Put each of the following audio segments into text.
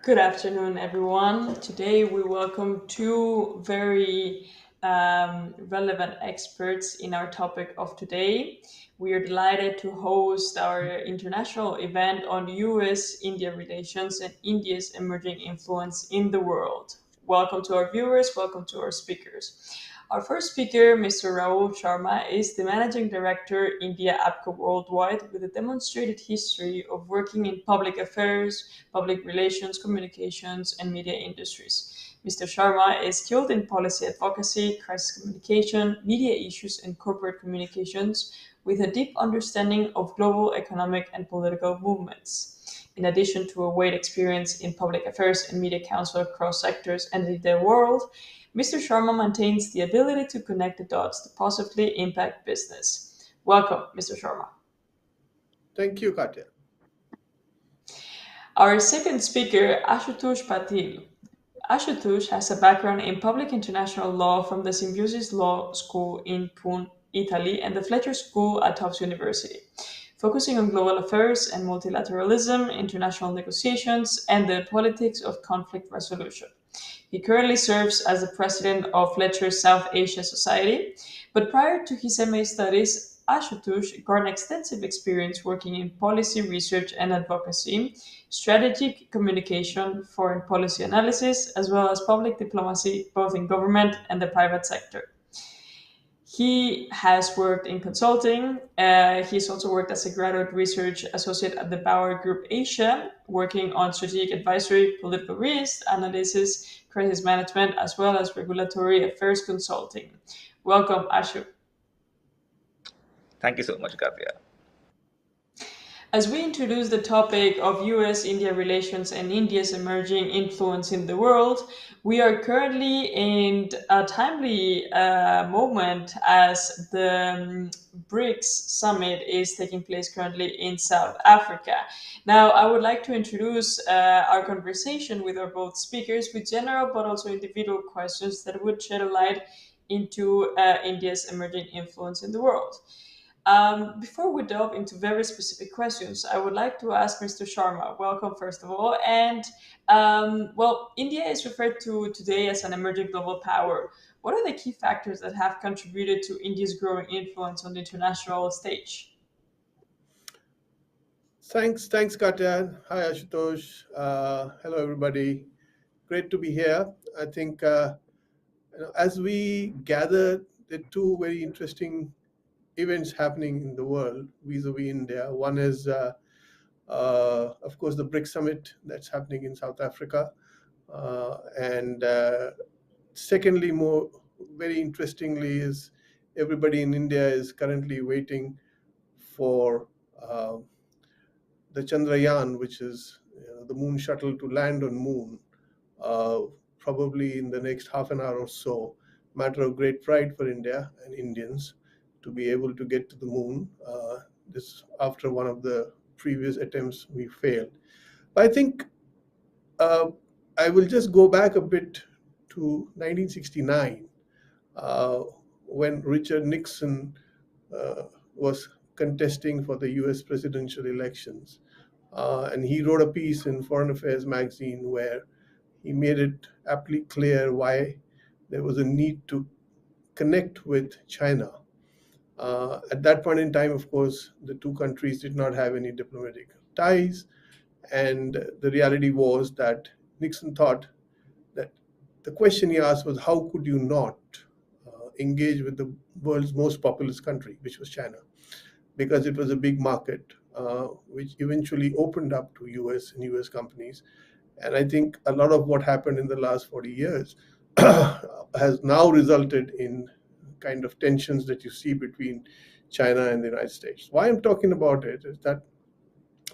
Good afternoon, everyone. Today we welcome two very relevant experts in our topic of today. We are delighted to host our international event on US India relations and India's emerging influence in the world. Welcome to our viewers, welcome to our speakers. Our first speaker, Mr. Rahul Sharma, is the Managing Director, India APCO Worldwide, with a demonstrated history of working in public affairs, public relations, communications, and media industries. Mr. Sharma is skilled in policy advocacy, crisis communication, media issues, and corporate communications, with a deep understanding of global economic and political movements. In addition to a wide experience in public affairs and media counsel across sectors and in the world, Mr. Sharma maintains the ability to connect the dots to positively impact business. Welcome, Mr. Sharma. Thank you, Katya. Our second speaker, Ashutosh Patil. Ashutosh has a background in public international law from the Symbiosis Law School in Pune, Italy, and the Fletcher School at Tufts University, focusing on global affairs and multilateralism, international negotiations, and the politics of conflict resolution. He currently serves as the president of Fletcher's South Asia Society, but prior to his MA studies, Ashutosh garnered extensive experience working in policy research and advocacy, strategic communication, foreign policy analysis, as well as public diplomacy, both in government and the private sector. He has worked in consulting. He's also worked as a graduate research associate at the Bauer Group Asia, working on strategic advisory, political risk analysis, crisis management, as well as regulatory affairs consulting. Welcome, Ashu. Thank you so much, Kavya. As we introduce the topic of US India relations and India's emerging influence in the world, we are currently in a timely moment as the BRICS summit is taking place currently in South Africa. Now, I would like to introduce our conversation with our both speakers with general but also individual questions that would shed a light into India's emerging influence in the world. Before we delve into very specific questions, I would like to ask Mr. Sharma, welcome first of all. And India is referred to today as an emerging global power. What are the key factors that have contributed to India's growing influence on the international stage? Thanks, Katya. Hi, Ashutosh. Hello, everybody. Great to be here. I think as we gather the two very interesting events happening in the world vis-a-vis India. One is, of course, the BRICS summit that's happening in South Africa, and secondly, more very interestingly, is everybody in India is currently waiting for the Chandrayaan, which is the moon shuttle, to land on moon, uh, probably in the next half an hour or so. Matter of great pride for India and Indians to be able to get to the moon. This after one of the previous attempts we failed. But I think uh, I will just go back a bit to 1969 uh, when Richard Nixon was contesting for the US presidential elections. And he wrote a piece in Foreign Affairs magazine where he made it aptly clear why there was a need to connect with China. At that point in time, of course, the two countries did not have any diplomatic ties. And the reality was that Nixon thought that the question he asked was, how could you not engage with the world's most populous country, which was China? Because it was a big market, which eventually opened up to US and US companies. And I think a lot of what happened in the last 40 years has now resulted in kind of tensions that you see between China and the United States. Why I'm talking about it is that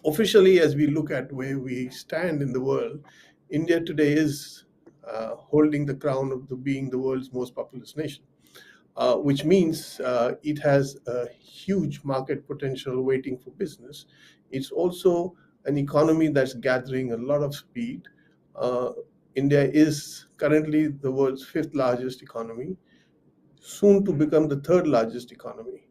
officially, as we look at where we stand in the world, India today is holding the crown of being the world's most populous nation. Which means it has a huge market potential waiting for business. It's also an economy that's gathering a lot of speed. Uh, India is currently the world's fifth largest economy, soon to become the third largest economy.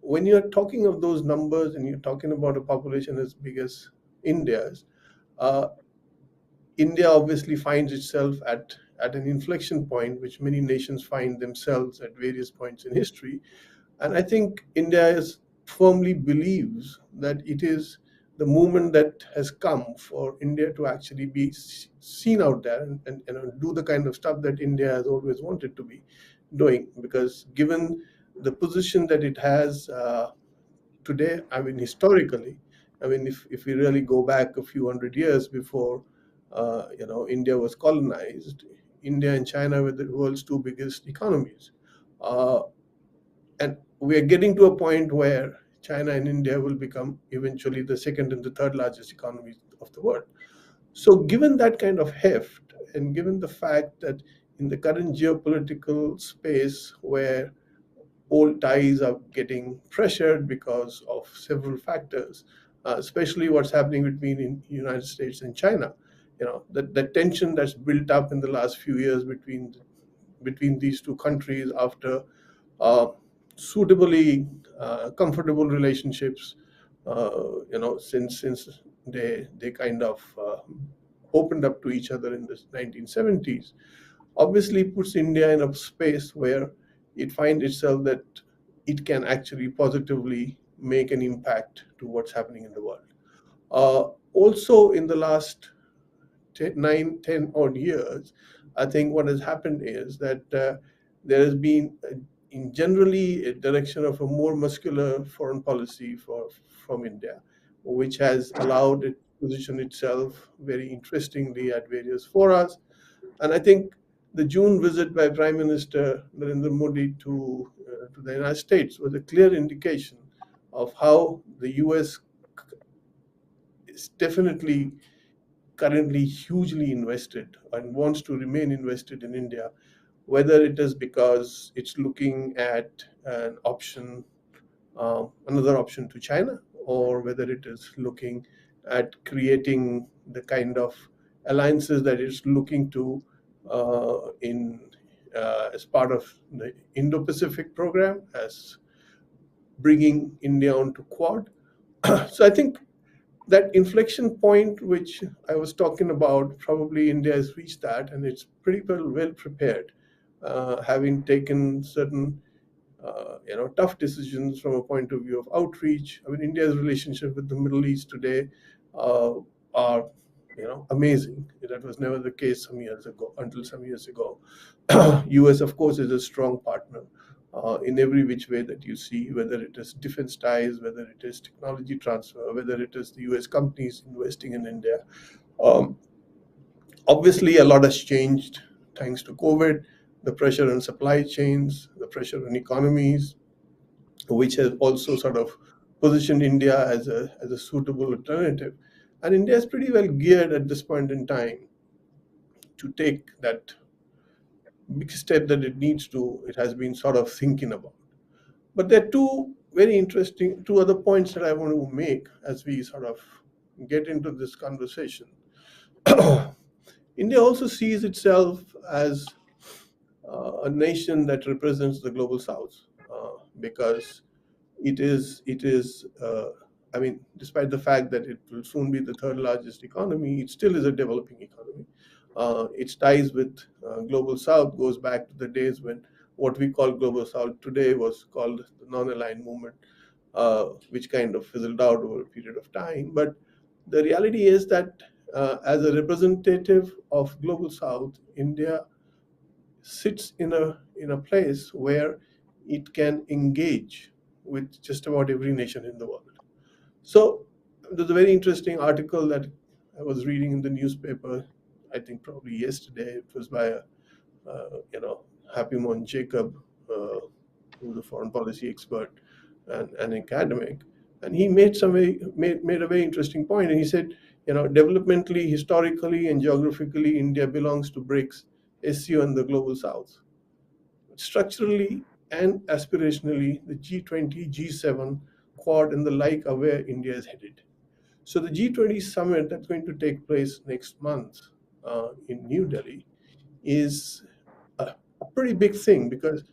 When you're talking of those numbers and you're talking about a population as big as India's, uh, India obviously finds itself at an inflection point, which many nations find themselves at various points in history. And I think India is firmly believes that it is the moment that has come for India to actually be seen out there and do the kind of stuff that India has always wanted to be doing. Because given the position that it has today, I mean, historically, I mean, if we really go back a few hundred years before, India was colonized, India and China were the world's two biggest economies. Uh, and we are getting to a point where China and India will become eventually the second and the third largest economies of the world. So, given that kind of heft, and given the fact that in the current geopolitical space where old ties are getting pressured because of several factors, especially what's happening between in United States and China, the tension that's built up in the last few years between these two countries after uh, suitably comfortable relationships, since they kind of opened up to each other in the 1970s, obviously puts India in a space where it finds itself that it can actually positively make an impact to what's happening in the world. Also, in the last 10 odd years, I think what has happened is that there has been, in generally, a direction of a more muscular foreign policy from India, which has allowed it to position itself very interestingly at various forums. And I think the June visit by Prime Minister Narendra Modi to the United States was a clear indication of how the US is definitely currently hugely invested and wants to remain invested in India, whether it is because it's looking at an option, another option to China, or whether it is looking at creating the kind of alliances that it's looking to in as part of the Indo-Pacific program, as bringing India onto Quad. So I think that inflection point which I was talking about, probably India has reached that, and it's pretty well prepared, having taken certain tough decisions from a point of view of outreach. I mean, India's relationship with the Middle East today uh, are amazing. That was never the case some years ago, until some years ago. US, of course, is a strong partner in every which way that you see, whether it is defense ties, whether it is technology transfer, whether it is the US companies investing in India. Um, Obviously, a lot has changed thanks to COVID, the pressure on supply chains, the pressure on economies, which has also sort of positioned India as a suitable alternative. And India is pretty well geared at this point in time to take that big step that it needs to, it has been sort of thinking about. But there are two other points that I want to make as we sort of get into this conversation. India also sees itself as a nation that represents the global south, because it is I mean, despite the fact that it will soon be the third largest economy, it still is a developing economy. Its ties with global south goes back to the days when what we call global south today was called the non-aligned movement, which kind of fizzled out over a period of time. But the reality is that as a representative of global south, India sits in a place where it can engage with just about every nation in the world. So there's a very interesting article that I was reading in the newspaper. I think probably yesterday. It was by Happymon Jacob, who's a foreign policy expert and an academic, and he made a very interesting point. And he said, developmentally, historically, and geographically, India belongs to BRICS, SCO, and the global South. Structurally and aspirationally, the G20, G7, Quad, and the like are where India is headed. So the G20 summit that's going to take place next month in New Delhi is a pretty big thing, because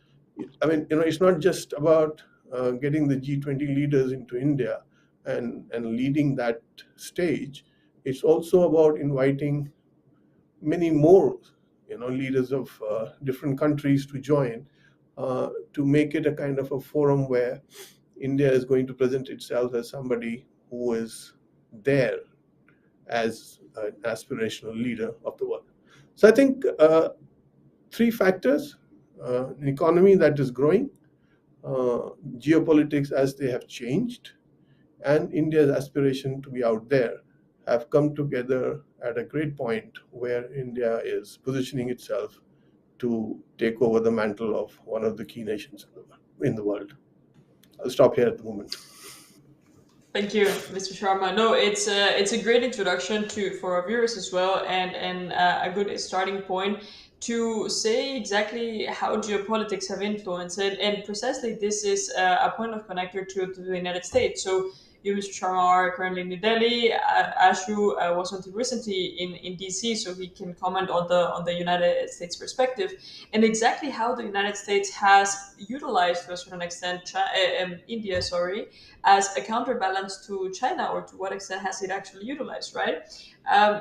I mean, it's not just about getting the G20 leaders into India and leading that stage. It's also about inviting many more, leaders of different countries to join, to make it a kind of a forum where India is going to present itself as somebody who is there as an aspirational leader of the world. So I think three factors: an economy that is growing, geopolitics as they have changed, and India's aspiration to be out there have come together at a great point where India is positioning itself to take over the mantle of one of the key nations in the world. I'll stop here at the moment. Thank you, Mr. Sharma. No, it's a great introduction to for our viewers as well, and a good starting point to say exactly how geopolitics have influenced it, and precisely this is a point of connector to the United States. So you, Mr. Sharma, are currently in New Delhi. Ashu was until recently in DC, so he can comment on the United States perspective and exactly how the United States has utilized to a certain extent India, sorry, as a counterbalance to China, or to what extent has it actually utilized, right?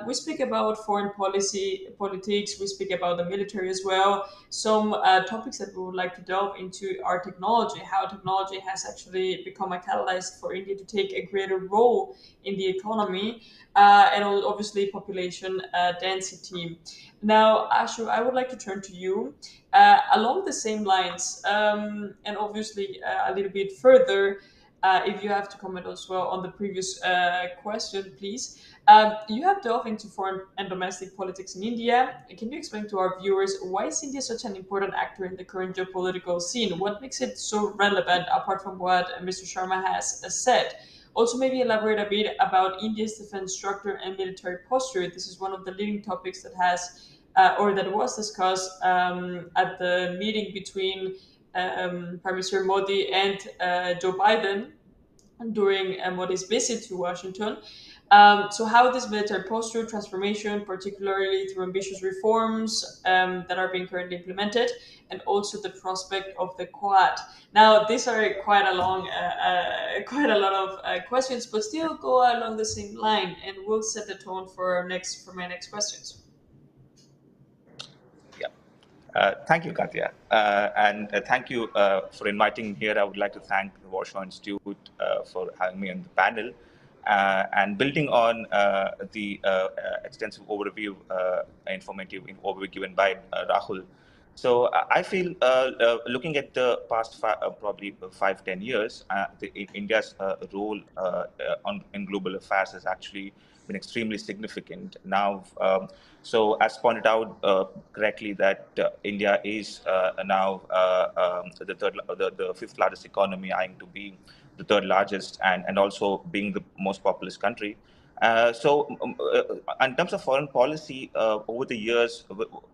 We speak about foreign policy, politics, we speak about the military as well. Some topics that we would like to delve into are technology, how technology has actually become a catalyst for India to take a greater role in the economy, and obviously population density. Now, Ashu, I would like to turn to you along the same lines, and obviously a little bit further. If you have to comment as well on the previous question, please. You have delved into foreign and domestic politics in India. Can you explain to our viewers why is India such an important actor in the current geopolitical scene? What makes it so relevant, apart from what Mr. Sharma has said? Also, maybe elaborate a bit about India's defense structure and military posture. This is one of the leading topics that has or that was discussed at the meeting between Prime Minister Modi and Joe Biden during Modi's visit to Washington. So, how this military posture transformation, particularly through ambitious reforms that are being currently implemented, and also the prospect of the Quad. Now, these are quite a long, quite a lot of questions, but still go along the same line, and we'll set the tone for our next for my next questions. Yeah. Thank you, Katya. And thank you for inviting me here. I would like to thank the Warsaw Institute for having me on the panel. And building on the extensive overview, informative overview given by Rahul. So I feel looking at the past probably 5, 10 years, India's role in global affairs has actually been extremely significant. Now, so as pointed out correctly, that India is now the fifth largest economy, eyeing to be the third largest, and also being the most populous country. In terms of foreign policy, over the years,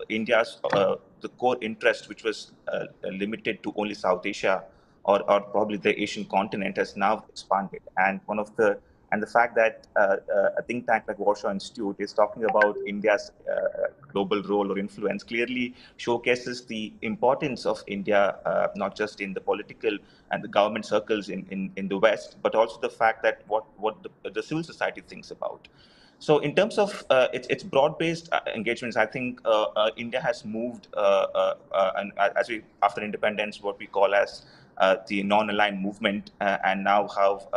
India's the core interest, which was limited to only South Asia or probably the Asian continent, has now expanded. And the fact that a think tank like Warsaw Institute is talking about India's global role or influence clearly showcases the importance of India, not just in the political and the government circles in the West, but also the fact that what the civil society thinks about. So, in terms of its broad-based engagements, I think India has moved, and as we after independence, what we call as the non-aligned movement, and now have,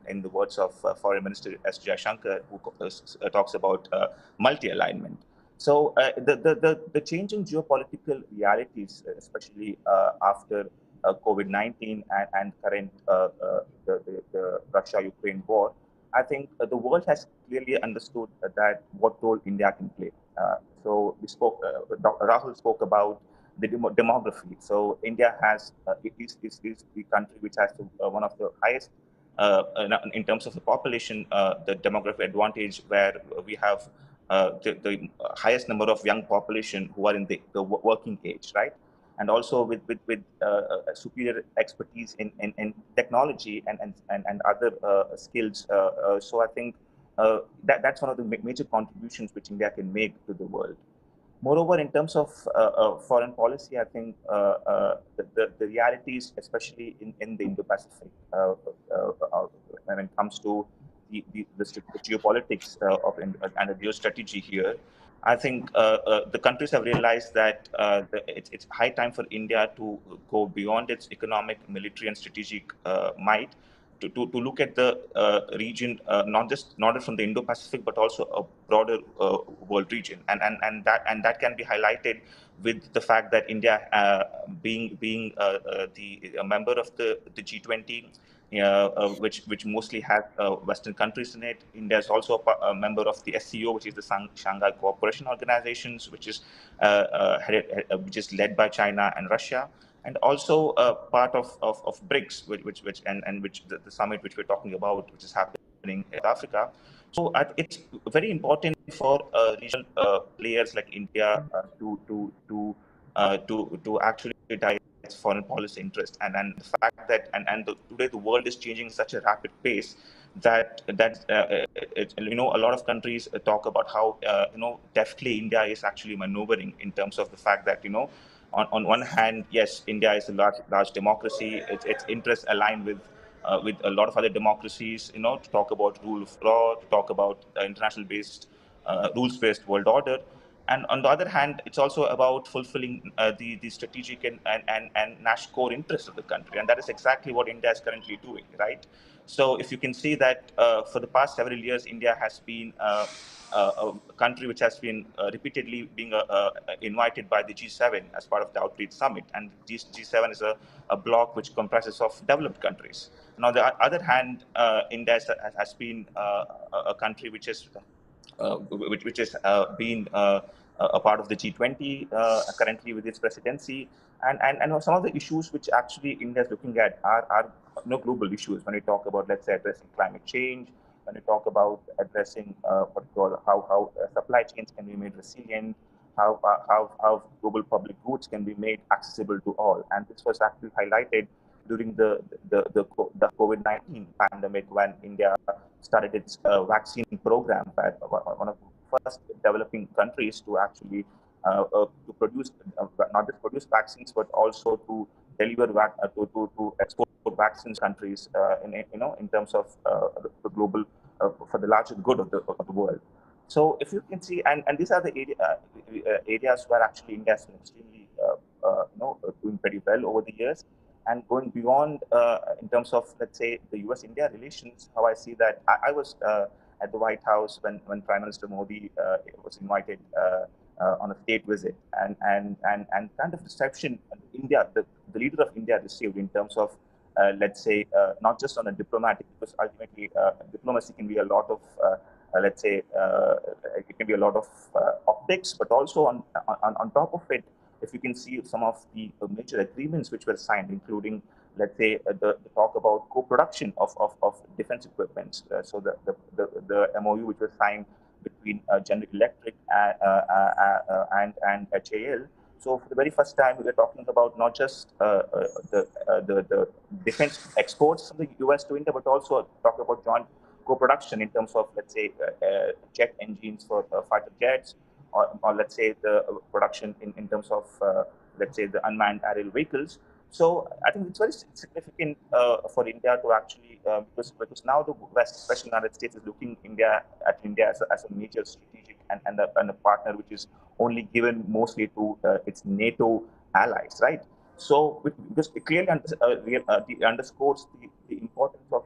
in the words of Foreign Minister S. Jaishankar, who talks about multi-alignment. So, the changing geopolitical realities, especially after COVID-19 and current the Russia-Ukraine war, I think the world has clearly understood that what role India can play. So we spoke, Dr. Rahul spoke about the demography. So India is the country which has one of the highest, in terms of the population, the demographic advantage, where we have the highest number of young population who are in the working age, right? And also with superior expertise in technology and other skills. So I think that's one of the major contributions which India can make to the world. Moreover, in terms of foreign policy, I think the realities, especially in the Indo-Pacific, when it comes to the geopolitics and the geostrategy here, I think the countries have realized that it's high time for India to go beyond its economic, military, and strategic might to look at the region, not from the Indo-Pacific, but also a broader world region, and that can be highlighted with the fact that India, being a member of the G20, which mostly has Western countries in it. India is also a member of the SCO, which is the Shanghai Cooperation Organizations, which is led by China and Russia, and also part of BRICS, which the summit which we're talking about, which is happening in South Africa. So it's very important for regional players like India to actually direct its foreign policy interest, and the fact that today the world is changing at such a rapid pace that a lot of countries talk about how deftly India is actually maneuvering in terms of the fact that on one hand, yes, India is a large democracy. Its interests align with a lot of other democracies, to talk about rule of law, to talk about international based rules based world order. And on the other hand, it's also about fulfilling the strategic and national core interests of the country, and that is exactly what India is currently doing, right? So if you can see that for the past several years, India has been a country which has been repeatedly being invited by the G7 as part of the Outreach Summit, and G7 is a bloc which comprises of developed countries. And on the other hand, India has been a country which is which has been a part of the G20 currently with its presidency. And some of the issues which actually India is looking at are global issues. When we talk about, let's say, addressing climate change, when we talk about addressing what we call how supply chains can be made resilient, how global public goods can be made accessible to all. And this was actually highlighted during the COVID-19 pandemic, when India started its vaccine program, at one of the first developing countries to actually to produce not just produce vaccines, but also to deliver to export vaccines countries in terms of the global for the larger good of the world. So if you can see, and these are the areas where actually India has been extremely doing pretty well over the years. And going beyond in terms of, let's say, the US-India relations, how I see that, I was at the White House when Prime Minister Modi was invited on a state visit, and kind of reception India, the leader of India received in terms of, let's say, not just on a diplomatic, because ultimately diplomacy can be a lot of, let's say, it can be a lot of optics, but also on top of it, if you can see some of the major agreements which were signed, including, let's say, the talk about co-production of defense equipment. So the MOU which was signed between General Electric and HAL. So for the very first time, we are talking about not just the defense exports from the US to India, but also talk about joint co-production in terms of, let's say, jet engines for fighter jets, or let's say the production in terms of, let's say, the unmanned aerial vehicles. So I think it's very significant for India to actually, because now the West, especially the United States, is looking at India as a major strategic and a partner which is only given mostly to its NATO allies, right? So because it clearly underscores the importance of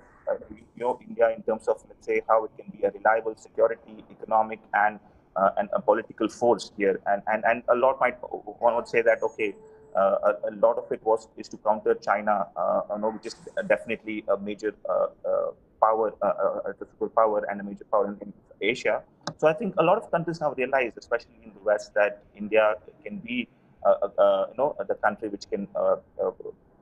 India in terms of, let's say, how it can be a reliable security, economic, and a political force here. And a lot one would say that, okay, a lot of it is to counter China, which is definitely a major power, a superpower and a major power in Asia. So I think a lot of countries now realize, especially in the West, that India can be, the country which can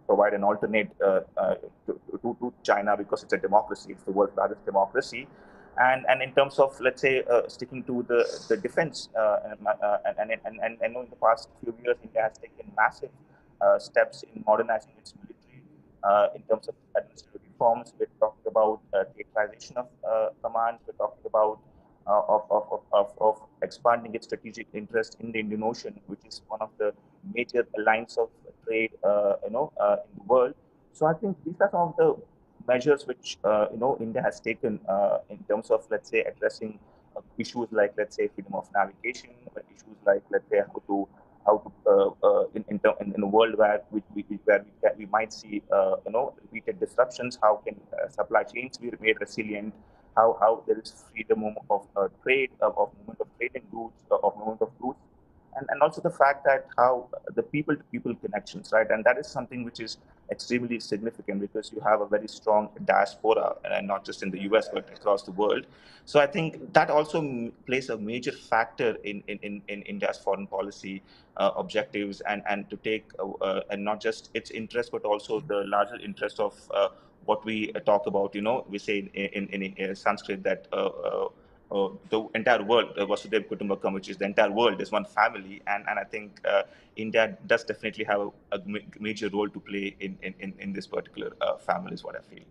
provide an alternate to China, because it's a democracy. It's the world's largest democracy. And in terms of, let's say, sticking to the defense, and I know in the past few years, India has taken massive steps in modernizing its military in terms of administrative reforms. We're talking about theaterization of commands. We're talking about of expanding its strategic interest in the Indian Ocean, which is one of the major lines of trade, in the world. So I think these are some of the measures which India has taken in terms of, let's say, addressing issues like, let's say, freedom of navigation, human issues like, let's say, in a world where we might see repeated disruptions. How can supply chains be made resilient? How there is freedom of trade, of movement of trade in goods, of movement of goods, and also the fact that how the people to people connections, right? And that is something which is extremely significant because you have a very strong diaspora, and not just in the US but across the world. So I think that also plays a major factor in India's foreign policy objectives, and to take and not just its interest but also the larger interest of what we talk about. We say in Sanskrit that the entire world, Vasudhaiva Kutumbakam, which is the entire world, is one family, and I think India does definitely have a major role to play in this particular family, is what I feel.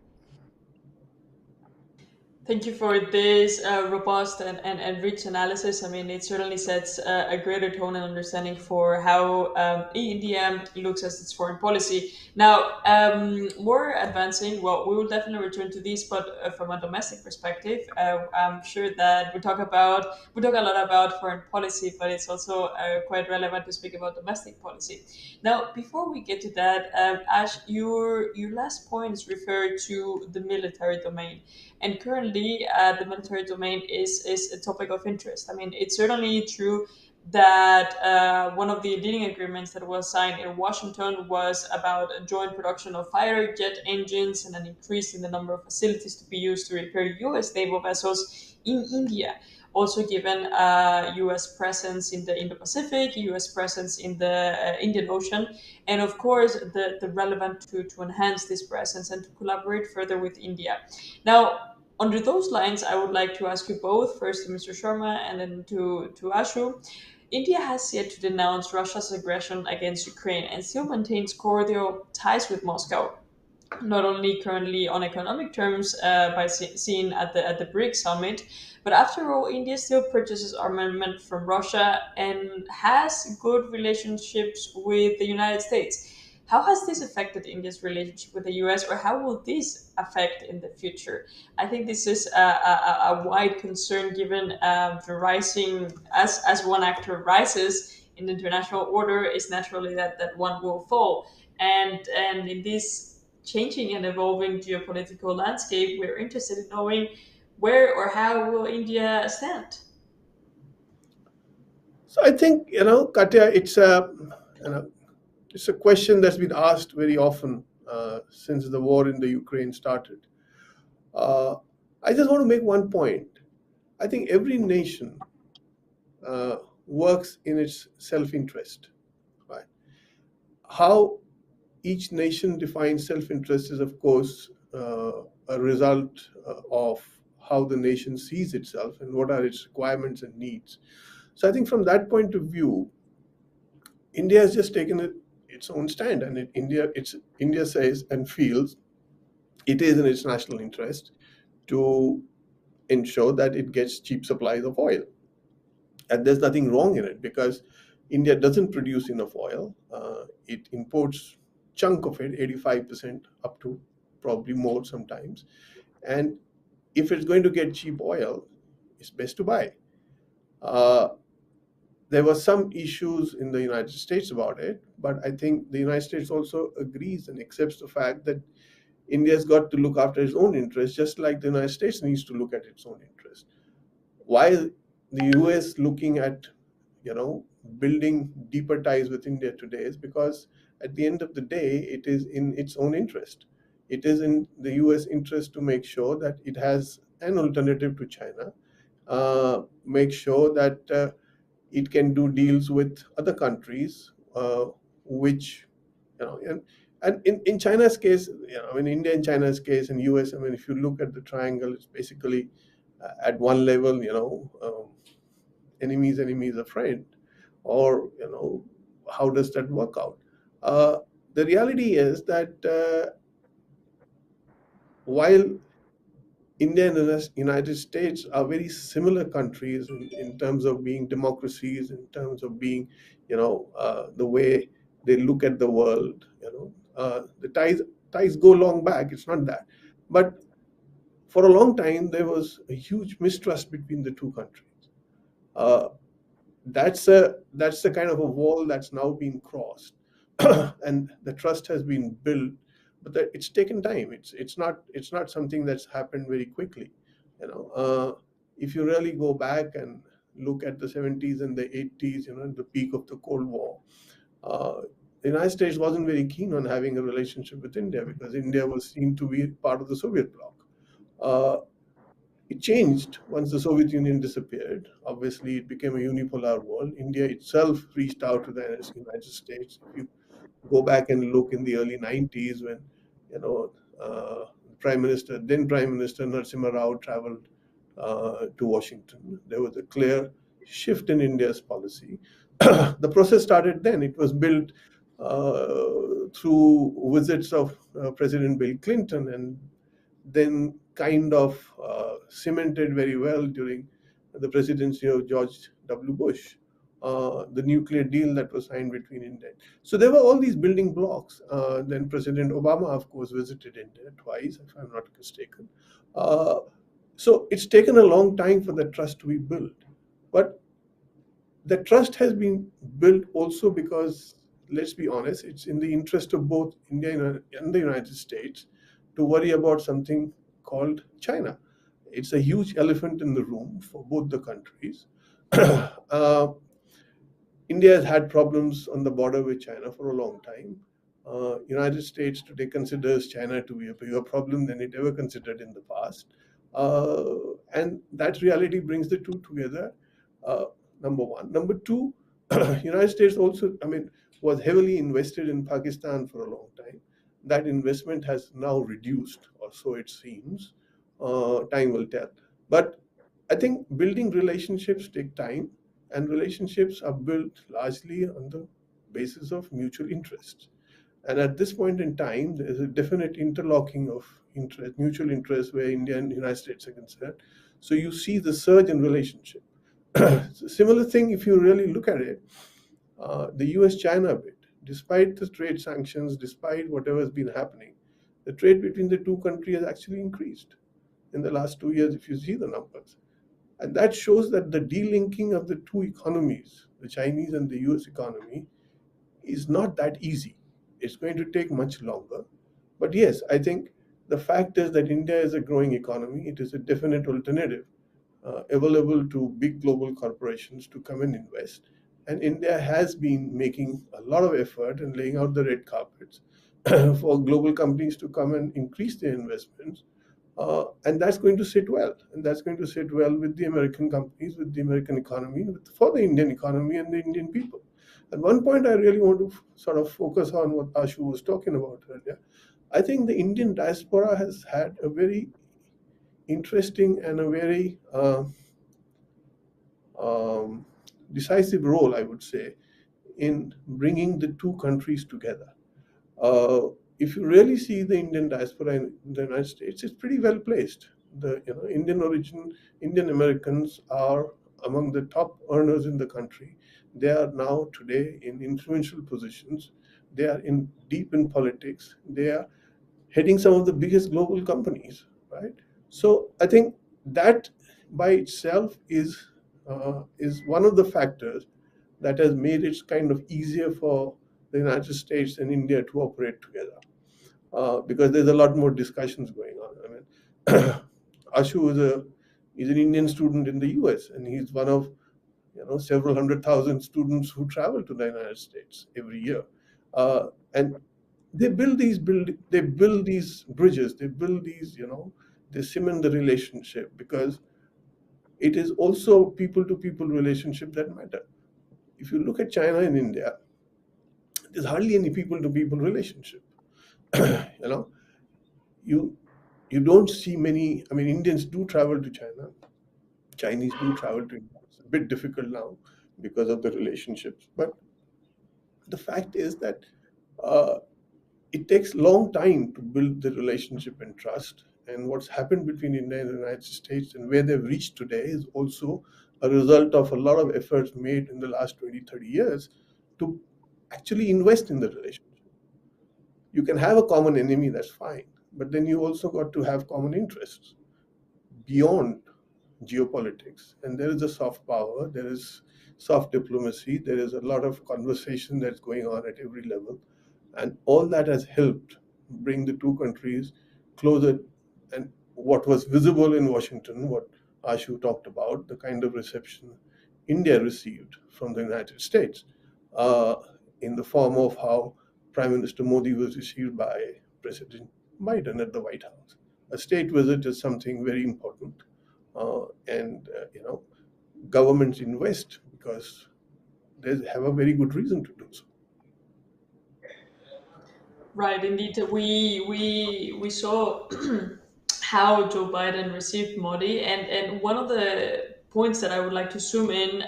Thank you for this robust and rich analysis. I mean, it certainly sets a greater tone and understanding for how India looks at its foreign policy. Now, more advancing, well, we will definitely return to this, but from a domestic perspective, I'm sure that we talk a lot about foreign policy, but it's also quite relevant to speak about domestic policy. Now, before we get to that, Ash, your last points refer to the military domain, and currently the military domain is a topic of interest. I mean, it's certainly true that one of the leading agreements that was signed in Washington was about a joint production of fighter jet engines and an increase in the number of facilities to be used to repair U.S. naval vessels in India. Also, given U.S. presence in the Indo-Pacific, U.S. presence in the Indian Ocean, and of course, the relevant to enhance this presence and to collaborate further with India. Now, under those lines, I would like to ask you both, first to Mr. Sharma and then to Ashu. India has yet to denounce Russia's aggression against Ukraine and still maintains cordial ties with Moscow, not only currently on economic terms by seen at the BRICS summit, but after all, India still purchases armament from Russia and has good relationships with the United States. How has this affected India's relationship with the US, or how will this affect in the future? I think this is a wide concern given the rising, as one actor rises in the international order, is naturally that one will fall. And in this changing and evolving geopolitical landscape, we're interested in knowing where or how will India stand. So I think, Katya, you know it's a question that's been asked very often since the war in the Ukraine started. Uh, I just want to make one point. I think every nation uh, works in its self-interest. Right? How each nation defines self-interest is, of course, a result of how the nation sees itself and what are its requirements and needs. So I think from that point of view, India has just taken its own stand, and India says and feels it is in its national interest to ensure that it gets cheap supplies of oil. And there's nothing wrong in it because India doesn't produce enough oil. It imports chunk of it, 85% up to probably more sometimes. And if it's going to get cheap oil, it's best to buy. Uh, there were some issues in the United States about it, but I think the United States also agrees and accepts the fact that India's got to look after its own interests, just like the United States needs to look at its own interests. While the US looking at, building deeper ties with India today is because at the end of the day, it is in its own interest. It is in the US interest to make sure that it has an alternative to China, make sure that it can do deals with other countries, which, and in China's case, in India and China's case, in US, if you look at the triangle, it's basically at one level, enemy is a friend, or how does that work out? Uh, the reality is that while India and the United States are very similar countries in terms of being democracies, in terms of being, the way they look at the world. The ties go long back. It's not that, but for a long time there was a huge mistrust between the two countries. Uh, That's the kind of a wall that's now been crossed, and the trust has been built, but it's taken time. It's not something that's happened very quickly. If you really go back and look at the 70s and the 80s, the peak of the Cold War, uh, the United States wasn't very keen on having a relationship with India because India was seen to be part of the Soviet bloc. Uh, it changed once the Soviet Union disappeared. Obviously, it became a unipolar world. India itself reached out to the United States. If you go back and look in the early 90s when, you know, then Prime Minister Narasimha Rao traveled to Washington, there was a clear shift in India's policy. The process started then. It was built through visits of President Bill Clinton, and then kind of cemented very well during the presidency of George W. Bush, the nuclear deal that was signed between India. So there were all these building blocks. Then President Obama, of course, visited India twice, if I'm not mistaken. Uh, so it's taken a long time for the trust to be built. But the trust has been built also because, let's be honest, it's in the interest of both India and the United States to worry about something called China. It's a huge elephant in the room for both the countries. uh, India has had problems on the border with China for a long time. United States today considers China to be a bigger problem than it ever considered in the past, and that reality brings the two together. Uh, Number one. Number two, United States also, was heavily invested in Pakistan for a long time. That investment has now reduced, or so it seems. Time will tell. But I think building relationships take time, and relationships are built largely on the basis of mutual interests. And at this point in time, there is a definite interlocking of interest, mutual interest, where India and the United States are concerned. So you see the surge in relationship. Similar thing, if you really look at it, the US-China bit, despite the trade sanctions, despite whatever has been happening, the trade between the two countries has actually increased in the last 2 years, if you see the numbers. And that shows that the delinking of the two economies, the Chinese and the US economy, is not that easy. It's going to take much longer. But yes, I think the fact is that India is a growing economy. It is a definite alternative available to big global corporations to come and invest. And India has been making a lot of effort and laying out the red carpets for global companies to come and increase their investments. And that's going to sit well. And that's going to sit well with the American companies, with the American economy, for the Indian economy and the Indian people. At one point, I really want to sort of focus on what Ashu was talking about earlier. I think the Indian diaspora has had a very interesting and a very um, decisive role, I would say, in bringing the two countries together. Uh, if you really see the Indian diaspora in the United States, it's pretty well placed. The Indian origin, Indian Americans are among the top earners in the country. They are now today in influential positions. They are in deep in politics. They are heading some of the biggest global companies, right? So I think that by itself is one of the factors that has made it kind of easier for the United States and India to operate together, because there's a lot more discussions going on. Ashu is an Indian student in the U.S. and he's one of several 100,000 students who travel to the United States every year, and they build these bridges, they build these they cement the relationship because it is also people to people relationship that matter. If you look at China and India, there's hardly any people to people relationship. you know you you don't see many. Indians do travel to China, Chinese do travel to India. It's a bit difficult now because of the relationships, but the fact is that uh, it takes long time to build the relationship and trust. And what's happened between India and the United States and where they've reached today is also a result of a lot of efforts made in the last 20, 30 years to actually invest in the relationship. You can have a common enemy, that's fine, but then you also got to have common interests beyond geopolitics. And there is a soft power, there is soft diplomacy, there is a lot of conversation that's going on at every level. And all that has helped bring the two countries closer. And what was visible in Washington, what Ashu talked about, the kind of reception India received from the United States, uh, in the form of how Prime Minister Modi was received by President Biden at the White House. A state visit is something very important, and governments invest because they have a very good reason to do so. Right, indeed. We saw how Joe Biden received Modi, and one of the points that I would like to zoom in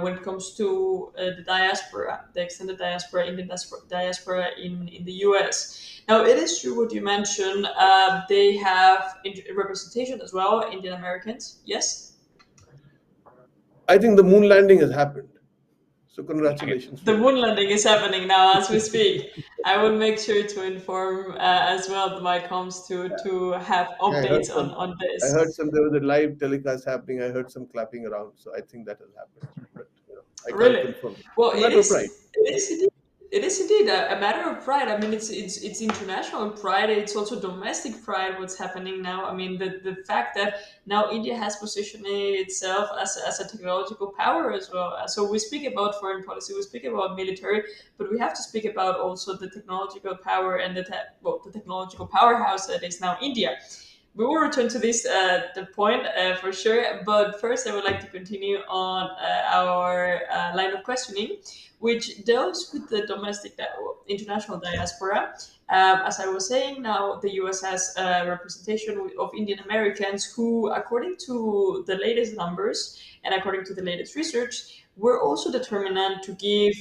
when it comes to the diaspora, the extended diaspora, Indian diaspora in the U.S. Now, it is true what you mentioned. They have representation as well, Indian Americans. Yes. I think the moon landing has happened. So Okay. congratulations The for that. moon landing is happening now as we speak. I will make sure to inform as well my comms to have Yeah, updates on I heard this. some, there was a live telecast happening. I heard some clapping around. So I think that has happened. But I can't Really? confirm it. Well, It's a matter of pride. it is indeed, it is indeed a matter of pride. I mean, it's international pride. It's also domestic pride. What's happening now? I mean, the fact that now India has positioned itself as a technological power as well. So we speak about foreign policy, we speak about military, but we have to speak about also the technological power and the technological powerhouse that is now India. We will return to this the point for sure, but first I would like to continue on our line of questioning, which deals with the international diaspora. As I was saying, now the US has a representation of Indian Americans who, according to the latest numbers and according to the latest research, were also determinant to give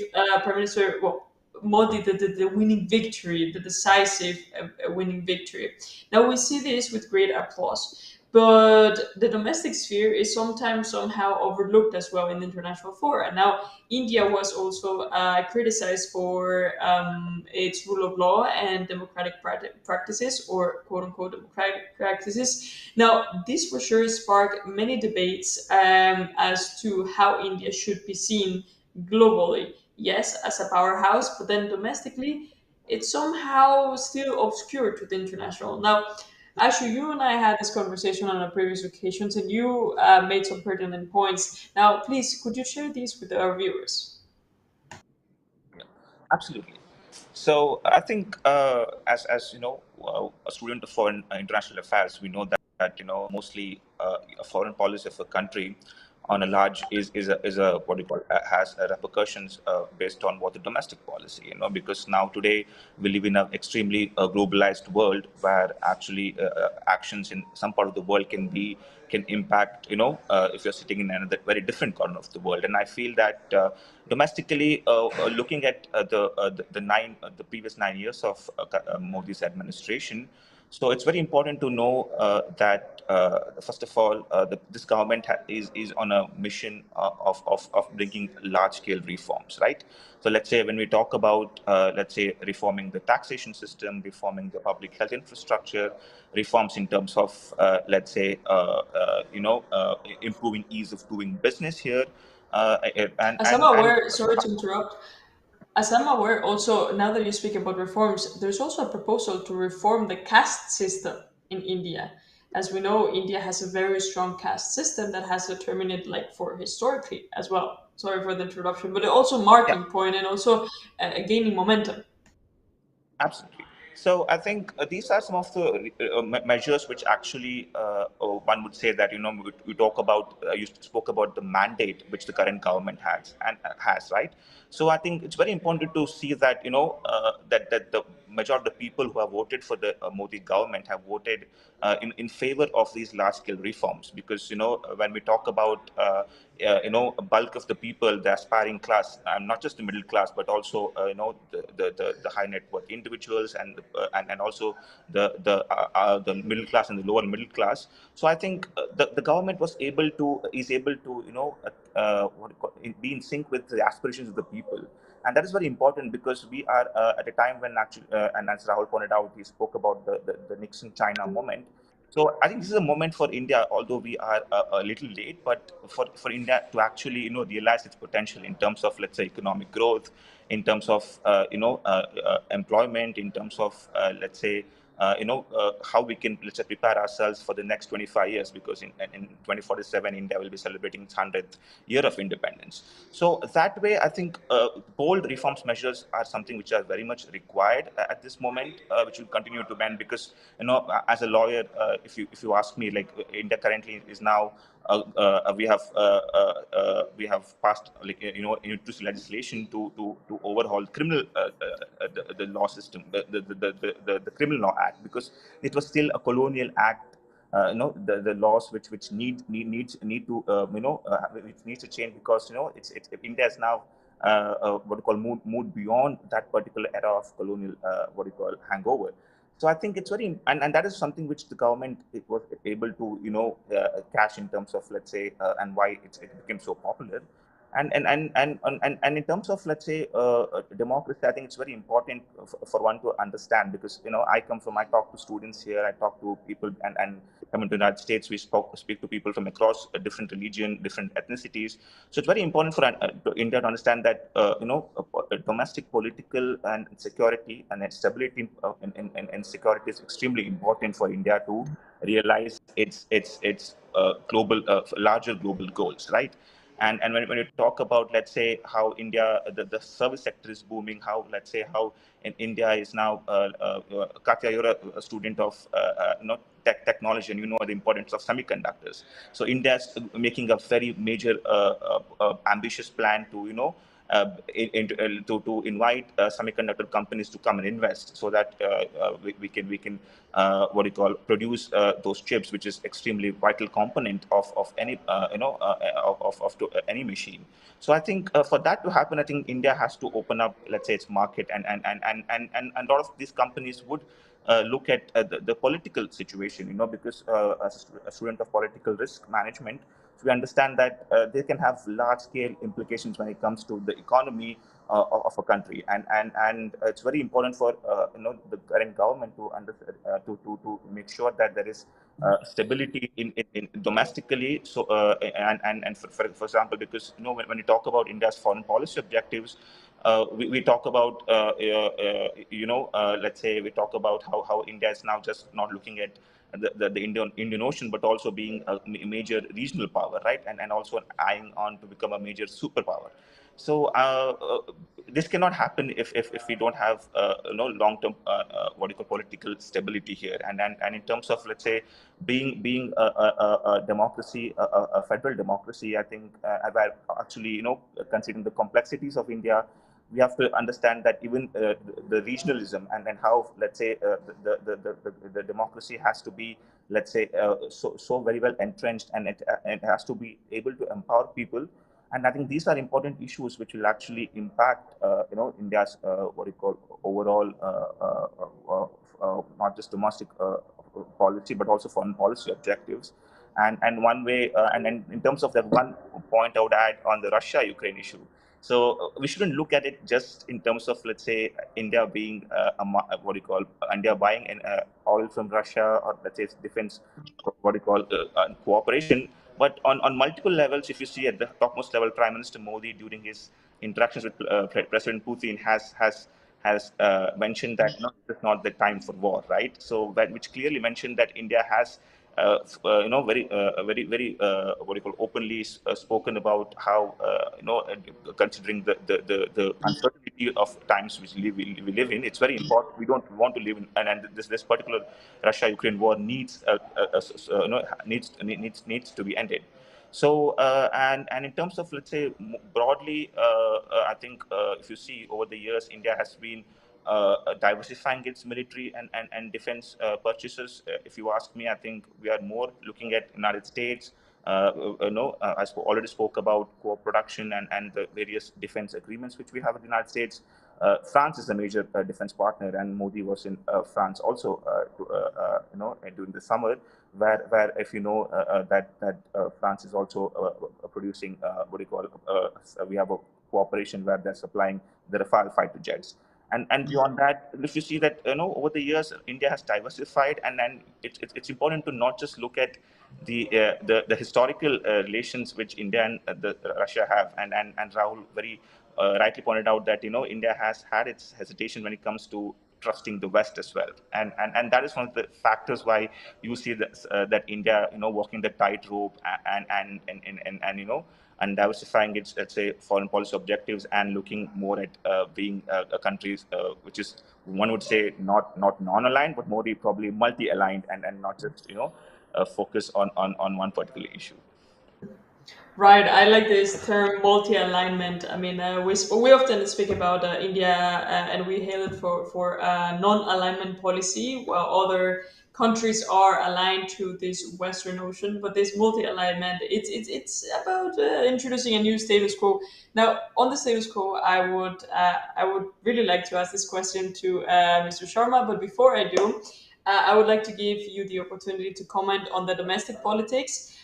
Prime Minister, well, Modi the winning victory, the decisive winning victory. Now we see this with great applause. But the domestic sphere is sometimes somehow overlooked as well in the international fora. Now, India was also criticized for its rule of law and democratic practices, or quote unquote democratic practices. Now, this for sure sparked many debates as to how India should be seen globally. Yes, as a powerhouse, but then domestically, it's somehow still obscure to the international. Now, actually, you and I had this conversation on a previous occasions, and you made some pertinent points. Now, please, could you share these with our viewers? Absolutely. So I think, as you know, a student of foreign international affairs, we know that mostly a foreign policy of a country on a large is a what do you call has repercussions based on what the domestic policy, because now today we live in an extremely globalized world where actually actions in some part of the world can impact, if you're sitting in another very different corner of the world. And I feel that domestically, looking at the previous 9 years of Modi's administration, so it's very important to know that first of all, this government is on a mission of bringing large scale reforms, right? So let's say when we talk about let's say reforming the taxation system, reforming the public health infrastructure, reforms in terms of let's say improving ease of doing business here, As I'm and aware, sorry to interrupt. As I'm aware, also now that you speak about reforms, there's also a proposal to reform the caste system in India. As we know, India has a very strong caste system that has determined like for historically as well. Sorry for the interruption, but also yeah. marking point and also gaining momentum. Absolutely. So I think these are some of the measures which actually one would say that we talk about you spoke about the mandate which the current government has, right. So I think it's very important to see that that the majority of the people who have voted for the Modi government have voted in favor of these large scale reforms, because when we talk about a bulk of the people, the aspiring class, and not just the middle class, but also the high net worth individuals, and also the middle class and the lower middle class. So I think the government is able to what do you call, be in sync with the aspirations of the people. And that is very important, because we are at a time when actually, and as Rahul pointed out, he spoke about the Nixon China moment. So I think this is a moment for India, although we are a little late, but for India to actually realize its potential in terms of, let's say, economic growth, in terms of employment, in terms of let's say how we can, let's say, prepare ourselves for the next 25 years, because in 2047 India will be celebrating its 100th year of independence. So that way, I think bold reforms measures are something which are very much required at this moment, which will continue to bend, because as a lawyer, if you ask me, like India currently is now we have passed, like introduced legislation to overhaul criminal the law system, the criminal law act, because it was still a colonial act. The laws which need to which needs to change, because it's India is now what you call moved beyond that particular era of colonial what you call hangover. So I think it's very, and that is something which the government it was able to cash in terms of, let's say, and why it became so popular. And in terms of, let's say, democracy, I think it's very important for one to understand, because I talk to students here, I talk to people, and coming to the United States, we speak to people from across different religion, different ethnicities. So it's very important for India to understand that domestic political and security and stability and security is extremely important for India to realize its global larger global goals, right? And when you talk about, let's say, how India, the service sector is booming, how, let's say, how in India is now, Katya, you're a student of technology, and you know the importance of semiconductors. So India is making a very major ambitious plan to to invite semiconductor companies to come and invest, so that we can what do you call produce those chips, which is extremely vital component of any any machine. So I think for that to happen, I think India has to open up, let's say, its market, and a lot of these companies would look at the political situation, because as a student of political risk management, so we understand that they can have large scale implications when it comes to the economy of a country, and it's very important for the current government to to make sure that there is stability in domestically. So and for example, because when you talk about India's foreign policy objectives, we talk about let's say, we talk about how India is now just not looking at the Indian Ocean, but also being a major regional power, right? And also eyeing on to become a major superpower. So this cannot happen if we don't have long-term what you call political stability here. And in terms of, let's say, being a democracy, a federal democracy, I think actually considering the complexities of India, we have to understand that even the regionalism and how, let's say, the democracy has to be, let's say, so very well entrenched, and it has to be able to empower people. And I think these are important issues which will actually impact India's what you call overall not just domestic policy, but also foreign policy objectives. And one way, and then in terms of that, one point I would add on the Russia-Ukraine issue. So we shouldn't look at it just in terms of, let's say, India being what do you call India buying oil from Russia, or, let's say, it's defense what do you call cooperation. But on multiple levels, if you see at the topmost level, Prime Minister Modi, during his interactions with President Putin, has mentioned that it's not the time for war, right? So which clearly mentioned that India has very what do you call openly spoken about how considering the uncertainty of times which we live in, it's very important. We don't want to live in, and this particular Russia-Ukraine war needs to be ended. So and in terms of, let's say, broadly, I think if you see over the years, India has been diversifying its military and defense purchases. If you ask me, I think we are more looking at United States. Already spoke about co-production and the various defense agreements which we have with the United States. France is a major defense partner, and Modi was in France also during the summer, where if you know that France is also producing what do you call we have a cooperation where they're supplying the Rafale fighter jets. And beyond that, if you see that, over the years India has diversified, and it's important to not just look at the historical relations which India and Russia have, and Rahul very rightly pointed out that India has had its hesitation when it comes to trusting the West as well, and that is one of the factors why you see that India walking the tightrope, and diversifying its, let's say, foreign policy objectives, and looking more at being a country which is, one would say, not non-aligned, but more probably multi-aligned, and not just focus on one particular issue. Right, I like this term multi-alignment. I mean, we often speak about India, and we hail it for non-alignment policy, while other countries are aligned to this Western ocean. But this multi-alignment, it's about introducing a new status quo. Now, on the status quo, I would really like to ask this question to Mr. Sharma. But before I do, I would like to give you the opportunity to comment on the domestic politics.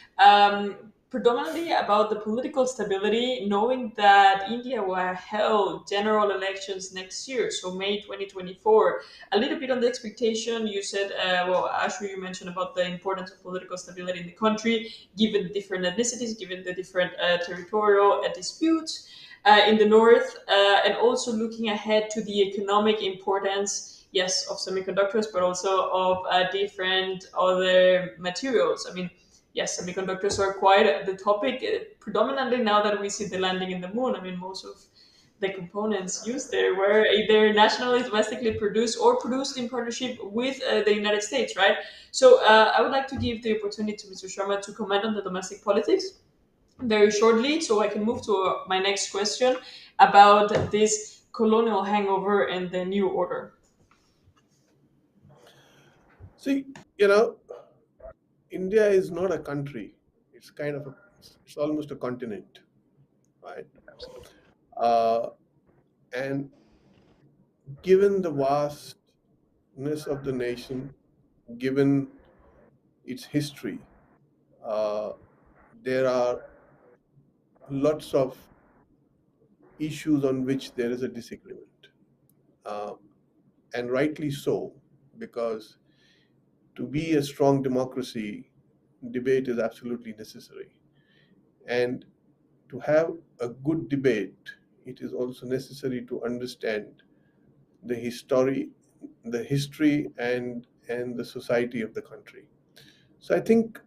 Predominantly about the political stability, knowing that India will hold general elections next year, so May 2024. A little bit on the expectation, you said, well, Ashu, you mentioned about the importance of political stability in the country, given the different ethnicities, given the different territorial disputes in the north, and also looking ahead to the economic importance, yes, of semiconductors, but also of different other materials. I mean, yes, semiconductors are quite the topic, predominantly now that we see the landing in the moon. I mean, most of the components used there were either nationally, domestically produced, or produced in partnership with the United States, right? So I would like to give the opportunity to Mr. Sharma to comment on the domestic politics very shortly, so I can move to my next question about this colonial hangover and the new order. See, India is not a country. It's kind of it's almost a continent, right? Absolutely. Uh, and given the vastness of the nation, given its history, uh, there are lots of issues on which there is a disagreement, uh, and rightly so, because to be a strong democracy, debate is absolutely necessary. And to have a good debate, it is also necessary to understand the history and the society of the country. So I think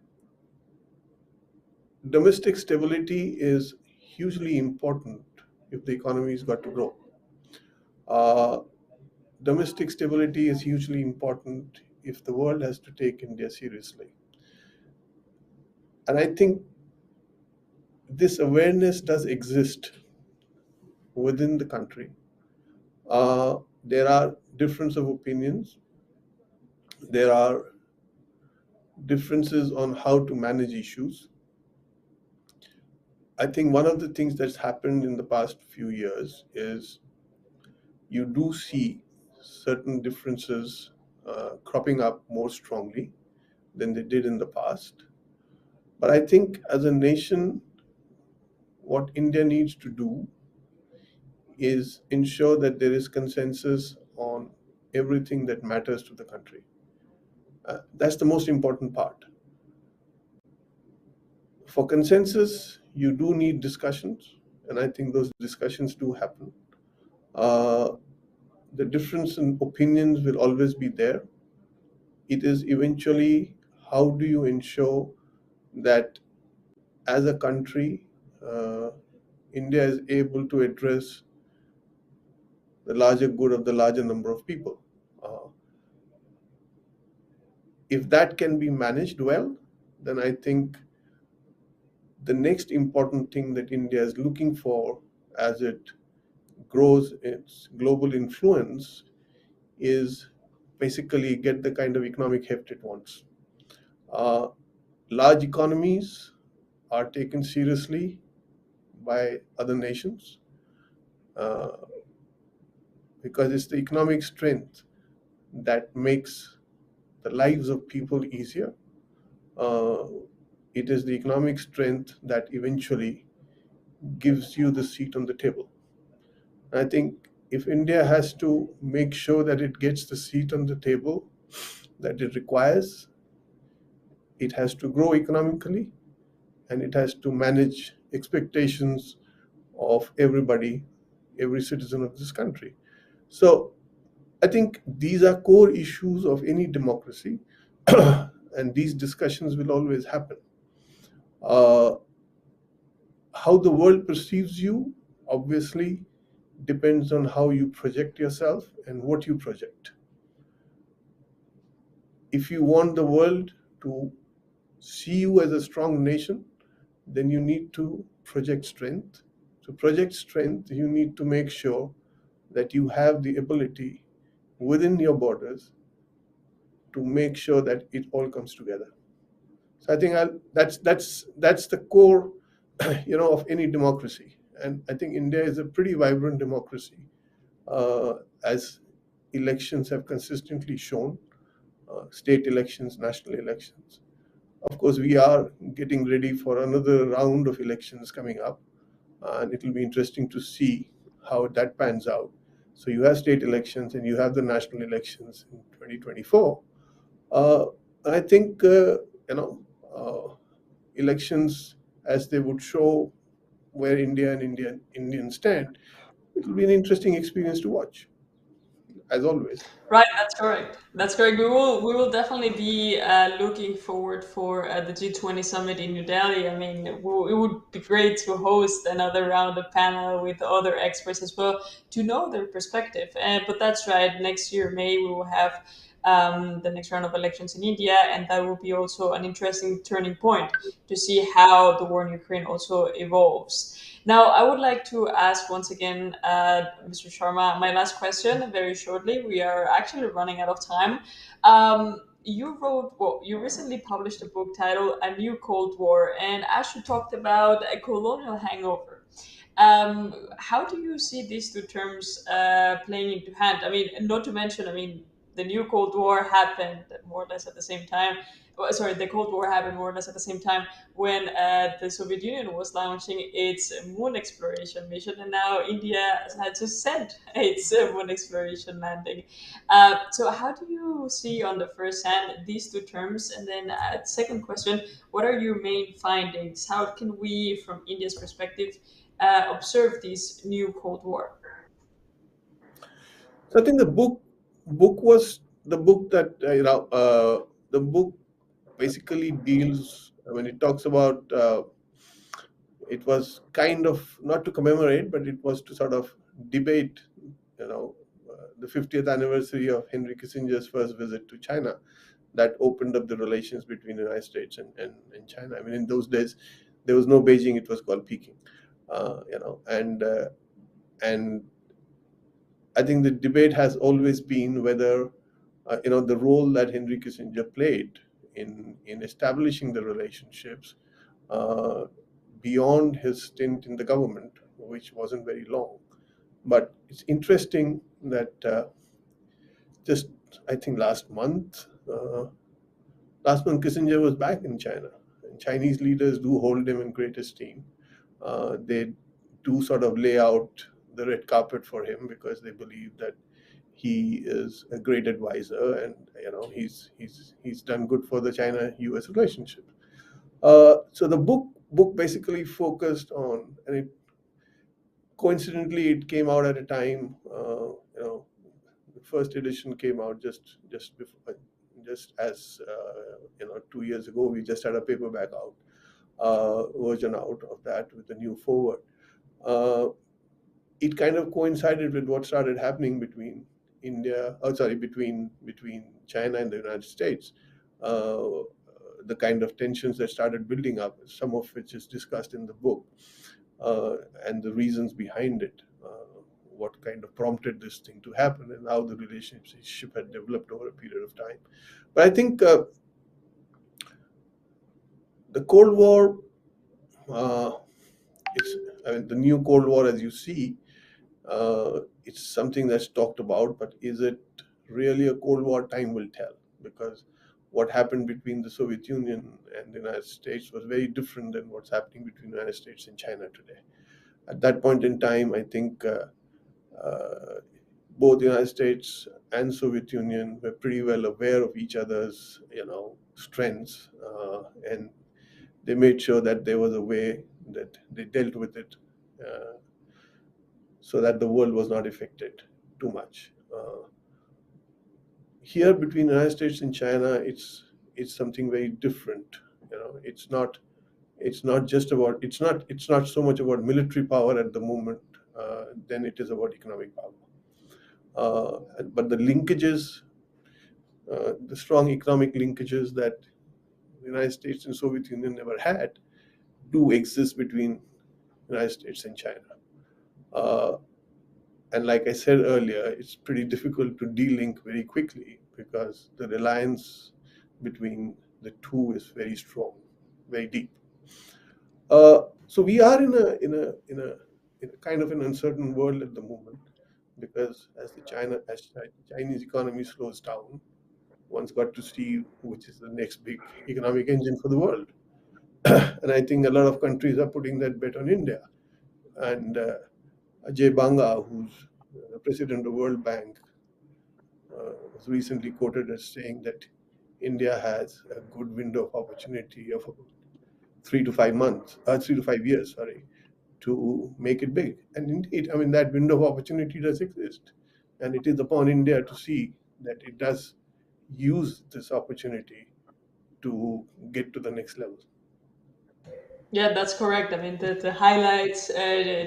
domestic stability is hugely important if the economy has got to grow. Uh, Domestic stability is hugely important if the world has to take India seriously. And I think this awareness does exist within the country. There are difference of opinions. There are differences on how to manage issues. I think one of the things that's happened in the past few years is you do see certain differences cropping up more strongly than they did in the past. But I think as a nation, what India needs to do is ensure that there is consensus on everything that matters to the country. That's the most important part. For consensus, you do need discussions, and I think those discussions do happen. Uh, the difference in opinions will always be there. It is eventually how do you ensure that as a country, uh, India is able to address the larger good of the larger number of people. Uh, if that can be managed well, then I think the next important thing that India is looking for as it grows its global influence is basically get the kind of economic heft it wants. Uh, Large economies are taken seriously by other nations uh, because it's the economic strength that makes the lives of people easier. Uh, it is the economic strength that eventually gives you the seat on the table. I think if India has to make sure that it gets the seat on the table that it requires, it has to grow economically and it has to manage expectations of everybody, every citizen of this country. So I think these are core issues of any democracy, and these discussions will always happen. Uh, how the world perceives you obviously depends on how you project yourself and what you project. If you want the world to see you as a strong nation, then you need to project strength. To project strength, you need to make sure that you have the ability within your borders to make sure that it all comes together. So I think that's the core, of any democracy. And I think India is a pretty vibrant democracy, uh, as elections have consistently shown, state elections, national elections. Of course, we are getting ready for another round of elections coming up, and it will be interesting to see how that pans out. So you have state elections and you have the national elections in 2024. Uh, I think elections, as they would show where India and Indians stand, it will be an interesting experience to watch, as always. Right, that's correct. That's correct. We will definitely be looking forward for the G20 summit in New Delhi. I mean, it would be great to host another round of panel with other experts as well to know their perspective. But that's right. Next year, May, we will have the next round of elections in India, and that will be also an interesting turning point to see how the war in Ukraine also evolves. Now, I would like to ask once again, Mr. Sharma, my last question very shortly. We are actually running out of time. You recently published a book titled A New Cold War, and Ashu talked about a colonial hangover. How do you see these two terms playing into hand? I mean, not to mention, I mean, the new Cold War happened more or less at the same time. Sorry, the Cold War happened more or less at the same time when the Soviet Union was launching its moon exploration mission, and now India had just sent its moon exploration landing. So, how do you see on the first hand these two terms? And then, second question: what are your main findings? How can we, from India's perspective, observe this new Cold War? So I think the book was the book that the book basically deals when it talks about it was kind of not to commemorate, but it was to sort of debate, the 50th anniversary of Henry Kissinger's first visit to China that opened up the relations between the United States and China. I mean, in those days, there was no Beijing; it was called Peking. And I think the debate has always been whether the role that Henry Kissinger played in establishing the relationships uh, beyond his stint in the government, which wasn't very long. But it's interesting that just I think last month Kissinger was back in China. And Chinese leaders do hold him in great esteem. They do sort of lay out the red carpet for him because they believe that he is a great advisor, and he's done good for the China-U.S. relationship. So the book basically focused on, and it coincidentally it came out at a time, the first edition came out just before, just as 2 years ago. We just had a paperback out, version out of that with the new forward. Uh, it kind of coincided with what started happening between between China and the United States. Uh, the kind of tensions that started building up, some of which is discussed in the book, and the reasons behind it, what kind of prompted this thing to happen, and how the relationship had developed over a period of time. But I think the Cold War, uh, the new Cold War, as you see, it's something that's talked about, but is it really a Cold War? Time will tell, because what happened between the Soviet Union and the United States was very different than what's happening between the United States and China today. At that point in time, I think Uh, Both the United States and Soviet Union were pretty well aware of each other's, strengths, and they made sure that there was a way that they dealt with it, uh, so that the world was not affected too much. Here between the United States and China, it's something very different. It's not so much about military power at the moment than it is about economic power. But the strong economic linkages that the United States and Soviet Union never had, do exist between the United States and China. Uh, and like I said earlier, it's pretty difficult to de-link very quickly because the reliance between the two is very strong, very deep. So we are in a kind of an uncertain world at the moment, because as Chinese economy slows down, one's got to see which is the next big economic engine for the world. And I think a lot of countries are putting that bet on India. And Ajay Banga, who's the president of World Bank, was recently quoted as saying that India has a good window of opportunity of about 3 to 5 months, 3 to 5 years, sorry, to make it big. And indeed, I mean, that window of opportunity does exist. And it is upon India to see that it does use this opportunity to get to the next level. Yeah, that's correct. I mean, the highlights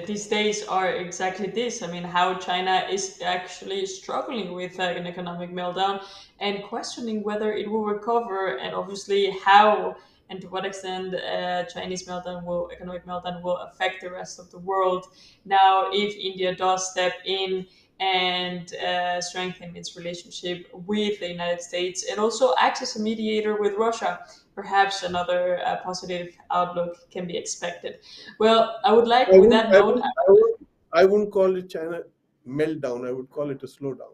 these days are exactly this. I mean, how China is actually struggling with an economic meltdown and questioning whether it will recover, and obviously how and to what extent Chinese meltdown will economic meltdown will affect the rest of the world. Now, if India does step in and strengthen its relationship with the United States and also act as a mediator with Russia, perhaps another positive outlook can be expected. Well, I would like, I with wouldn't, that I note, wouldn't, I wouldn't, I wouldn't call it China meltdown. I would call it a slowdown.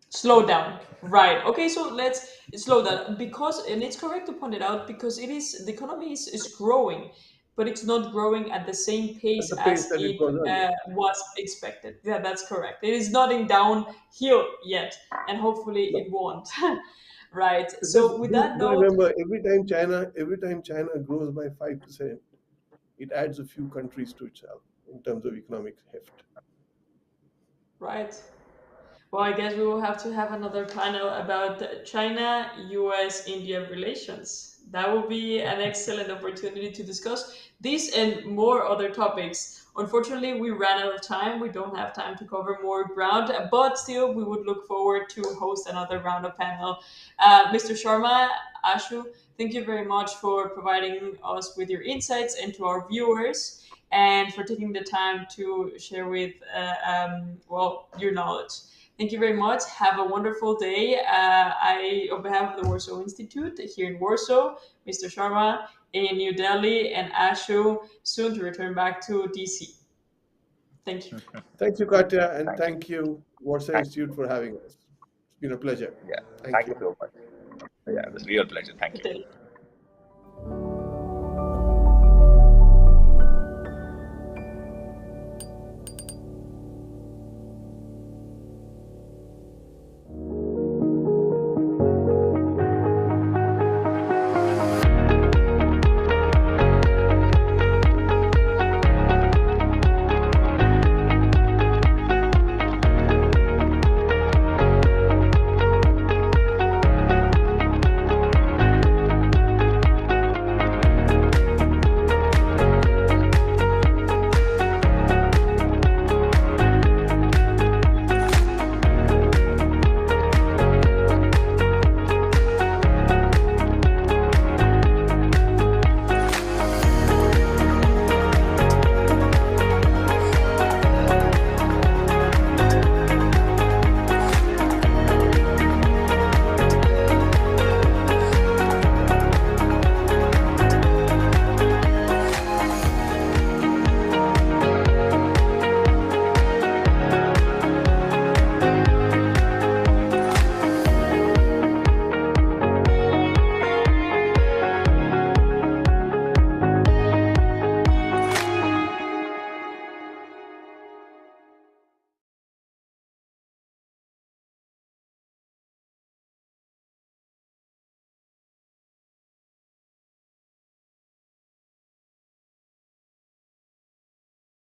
slow down. Right. Okay, so let's slow down because, and it's correct to point it out because it is the economy is growing, but it's not growing at the same At pace the pace as that it it was earlier. was expected. Yeah, that's correct. It is not in downhill yet, and hopefully No. it won't. Right. So So with that just note, remember, every time China grows by 5%, it adds a few countries to itself in terms of economic heft. right. Well, I guess we will have to have another panel about China US India relations. That will be an excellent opportunity to discuss this and more other topics. Unfortunately, we ran out of time. We don't have time to cover more ground, but still, we would look forward to host another round of panel. Mr. Sharma, Ashu, thank you very much for providing us with your insights and to our viewers and for taking the time to share with, well, your knowledge. Thank you very much. Have a wonderful day. On behalf of the Warsaw Institute here in Warsaw, Mr. Sharma in New Delhi, and Ashu soon to return back to DC. Thank you. Thank you, Katya, and Thank you. thank you, Warsaw Thank Institute, for having us. It's been a pleasure. Yeah. Thank Thank you you. so much. Yeah, it was a real pleasure. Thank Good you. day.